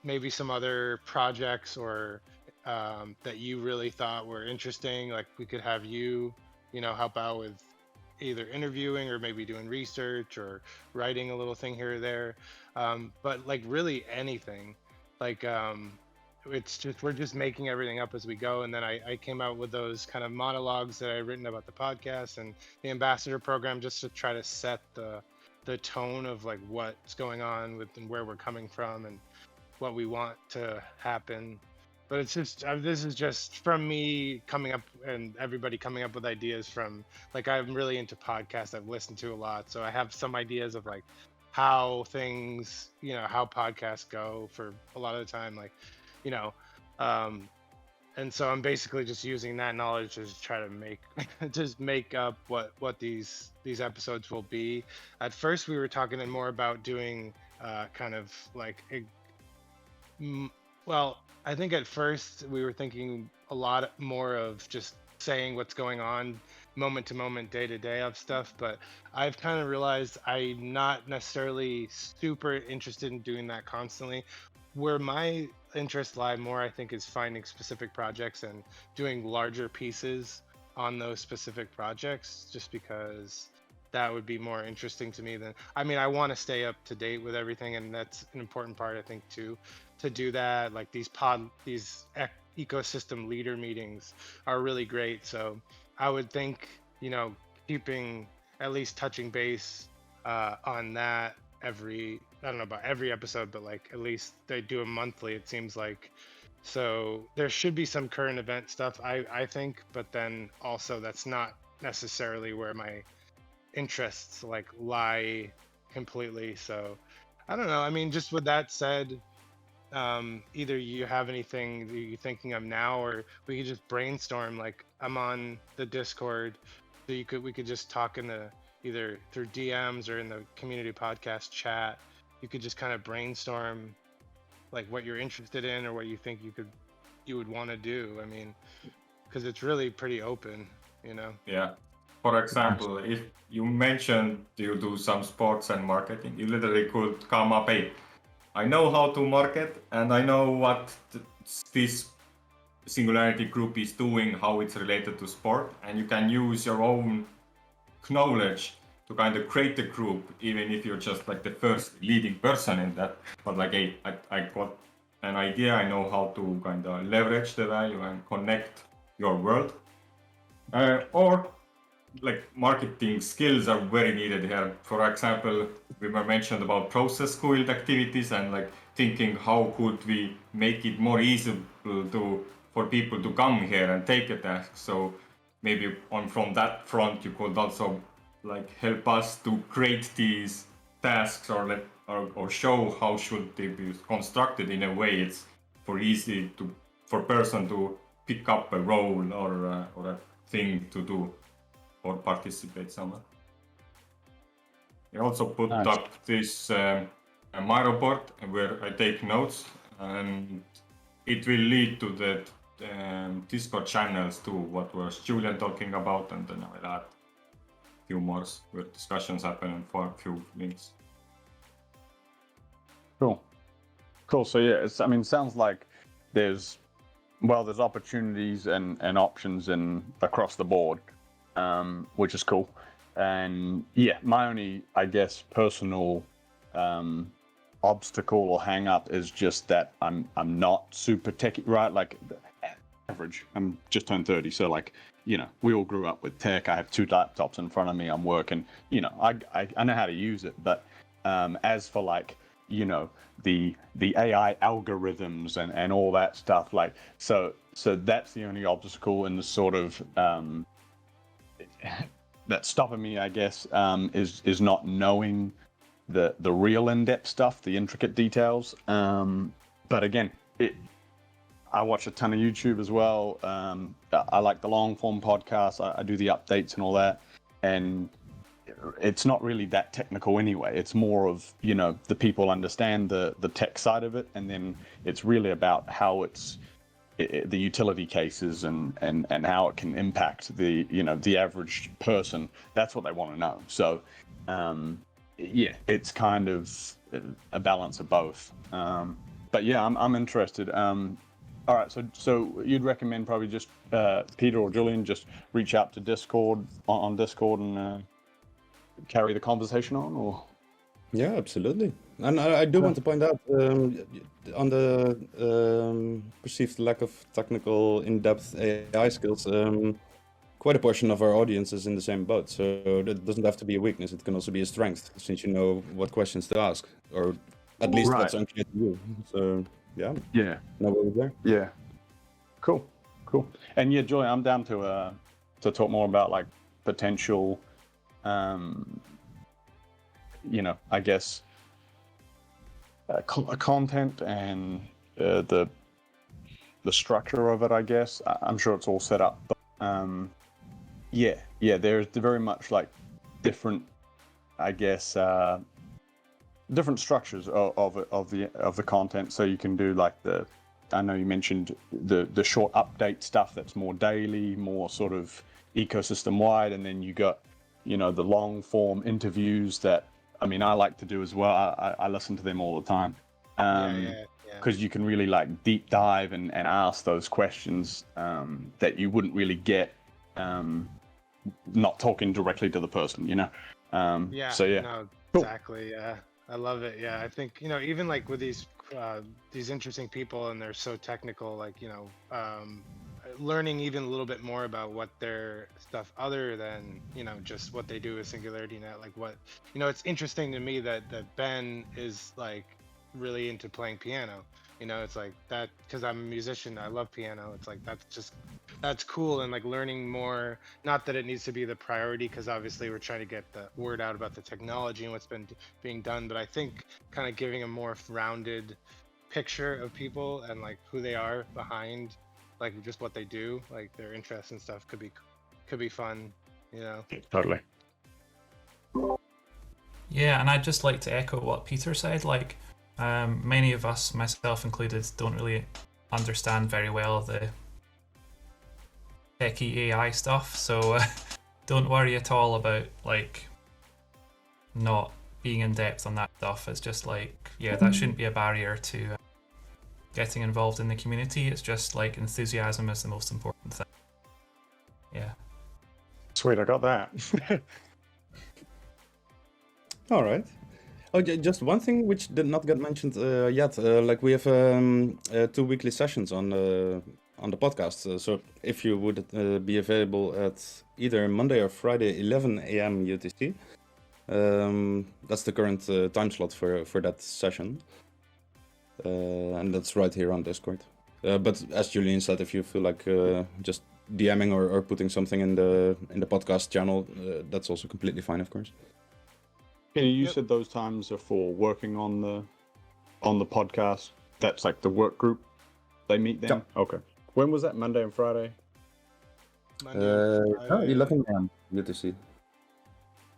maybe some other projects or that you really thought were interesting, like we could have you help out with either interviewing or maybe doing research or writing a little thing here or there. But like really anything, like it's just, we're just making everything up as we go. And then I came out with those kind of monologues that I've written about the podcast and the ambassador program, just to try to set the tone of like what's going on with and where we're coming from and what we want to happen. But it's just this is just from me coming up and everybody coming up with ideas from, like, I'm really into podcasts. I've listened to a lot, so I have some ideas of like how things, how podcasts go for a lot of the time, like, and so I'm basically just using that knowledge to just try to make up what these episodes will be. At first we were talking more about doing kind of like I think at first we were thinking a lot more of just saying what's going on moment to moment, day to day of stuff, but I've kind of realized I'm not necessarily super interested in doing that constantly. Where my interests lie more, I think, is finding specific projects and doing larger pieces on those specific projects, just because that would be more interesting to me than, I mean, I want to stay up to date with everything, and that's an important part, I think, too, to do that. Like these ecosystem leader meetings are really great. So I would think, keeping at least touching base on that I don't know about every episode, but like at least they do a monthly, it seems like. So there should be some current event stuff, I think, but then also that's not necessarily where my interests like lie completely. So I don't know. I mean, just with that said, either you have anything that you're thinking of now, or we could just brainstorm. Like I'm on the Discord, so we could just talk in the either through DMs or in the community podcast chat. You could just kind of brainstorm like what you're interested in or what you think you would want to do. I mean, because it's really pretty open,
Yeah. For example, if you mentioned you do some sports and marketing, you literally could come up, hey, I know how to market and I know what this Singularity group is doing, how it's related to sport, and you can use your own knowledge to kind of create the group, even if you're just like the first leading person in that. But like, hey, I got an idea, I know how to kind of leverage the value and connect your world. Or like marketing skills are very needed here. For example, we were mentioned about process squid activities and like thinking how could we make it more easy for people to come here and take a task. So maybe from that front you could also like help us to create these tasks or show how should they be constructed in a way it's for person to pick up a role or a thing to do or participate somewhere. I also put up this Miro board where I take notes, and it will lead to the Discord channels too, what was Julian talking about, and then I will add a few more where discussions happen and for a few links.
Cool. So yeah, sounds like there's opportunities and options across the board, which is cool. And yeah, my only, I guess, personal obstacle or hang up is just that I'm not super techy, right? Like average. I'm just turned 30, so like, we all grew up with tech. I have 2 laptops in front of me. I'm working. I know how to use it, but as for like, the AI algorithms and all that stuff, like so that's the only obstacle in the sort of that's stopping me, I guess, is not knowing the real in-depth stuff, the intricate details. But again, I watch a ton of YouTube as well. I like the long form podcasts. I do the updates and all that, and it's not really that technical anyway. It's more of, the people understand the tech side of it, and then it's really about how the utility cases and how it can impact the average person. That's what they want to know. So yeah, it's kind of a balance of both. But yeah, I'm interested. All right, so you'd recommend probably just Peter or Julian just reach out to Discord on Discord and carry the conversation on, or?
Yeah, absolutely. And I do want to point out on the perceived lack of technical, in-depth AI skills, quite a portion of our audience is in the same boat. So that doesn't have to be a weakness. It can also be a strength, since you know what questions to ask, or at least what's unclear to you. So yeah. No worries there.
Yeah. Cool. And yeah, Julian, I'm down to talk more about like potential. I guess content and the structure of it. I guess I'm sure it's all set up, but there's very much like different, I guess, different structures of the content. So you can do like I know you mentioned the short update stuff that's more daily, more sort of ecosystem wide, and then you got the long form interviews that I like to do as well. I listen to them all the time because you can really like deep dive and ask those questions that you wouldn't really get not talking directly to the person, so yeah.
No,
cool.
Exactly. Yeah, I love it. Yeah, I think even like with these interesting people, and they're so technical, like learning even a little bit more about what their stuff other than just what they do with SingularityNET, like what it's interesting to me that Ben is like really into playing piano. It's like that because I'm a musician, I love piano. It's like that's cool, and like learning more, not that it needs to be the priority, because obviously we're trying to get the word out about the technology and what's been being done, but I think kind of giving a more rounded picture of people and like who they are behind like just what they do, like their interests and stuff could be fun,
Totally.
Yeah, and I'd just like to echo what Peter said. Like, many of us, myself included, don't really understand very well the techie AI stuff. So don't worry at all about like not being in depth on that stuff. It's just like, that shouldn't be a barrier to getting involved in the community. It's just like enthusiasm is the most important thing. Yeah.
Sweet, I got that.
All right. Oh, just one thing which did not get mentioned yet. Like we have 2 weekly sessions on the podcast. So if you would be available at either Monday or Friday, 11 a.m. UTC, that's the current time slot for that session, and that's right here on Discord. But as Julian said, if you feel like just DMing or putting something in the podcast channel, that's also completely fine, of course.
You
Yep.
said those times are for working on the podcast. That's like the work group. They meet then. Okay. When was that? Monday and Friday.
Monday and Friday.
11 a.m. UTC.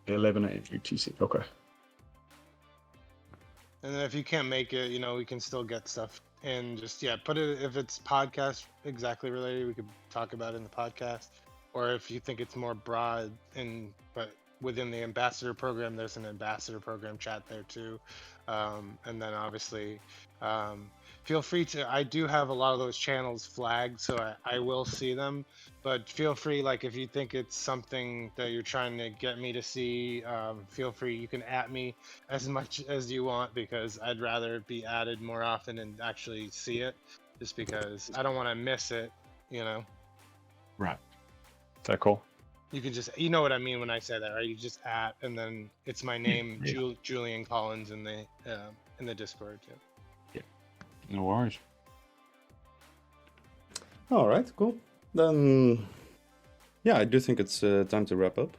11 a.m. UTC. Okay.
And then if you can't make it, we can still get stuff and just put it. If it's podcast exactly related, we could talk about it in the podcast. Or if you think it's more broad but within the ambassador program, there's an ambassador program chat there too. And then obviously, feel free to. I do have a lot of those channels flagged, so I will see them. But feel free, like if you think it's something that you're trying to get me to see, feel free. You can at me as much as you want, because I'd rather be added more often and actually see it, just because I don't want to miss it.
Right. Is that cool?
You can just, what I mean when I say that, right? You just at, and then it's my name,
Yeah.
Julian Collins in the Discord too.
No worries.
All right, cool. Then, I do think it's time to wrap up.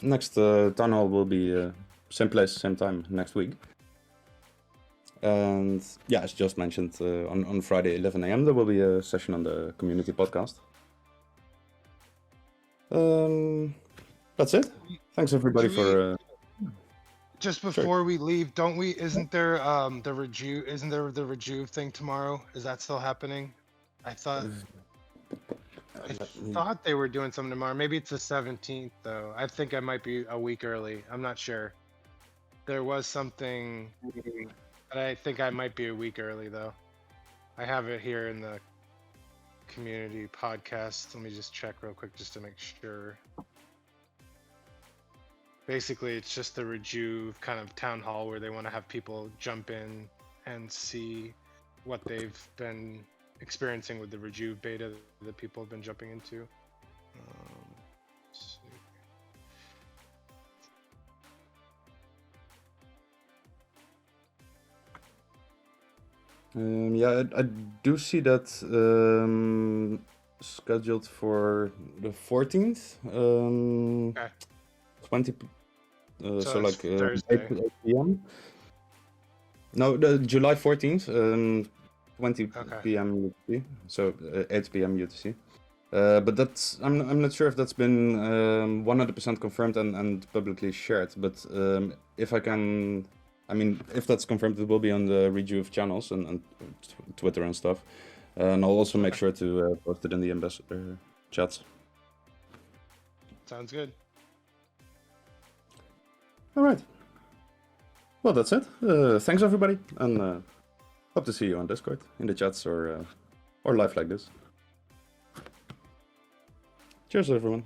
Next town hall will be same place, same time next week. And as just mentioned, on Friday 11 a.m. there will be a session on the community podcast. That's it. Thanks everybody for.
Just before we leave, isn't there the Rejuve thing tomorrow? Is that still happening? I thought they were doing something tomorrow. Maybe it's the 17th though. I think I might be a week early. I'm not sure. There was something, but I think I might be a week early though. I have it here in the community podcast. Let me just check real quick just to make sure. Basically, it's just the Rejuve kind of town hall where they want to have people jump in and see what they've been experiencing with the Rejuve beta that people have been jumping into. Let's see.
I do see that scheduled for the 14th.
Okay.
20. So like
Thursday.
8 p.m. No, the July 14th, 20 p.m. UTC. So 8 p.m. UTC. But that's I'm not sure if that's been 100% confirmed and publicly shared. But if that's confirmed, it will be on the Rejuve channels and Twitter and stuff. And I'll also make sure to post it in the ambassador chats.
Sounds good.
All right. Well, that's it. Thanks everybody, and hope to see you on Discord, in the chats, or live like this. Cheers, everyone.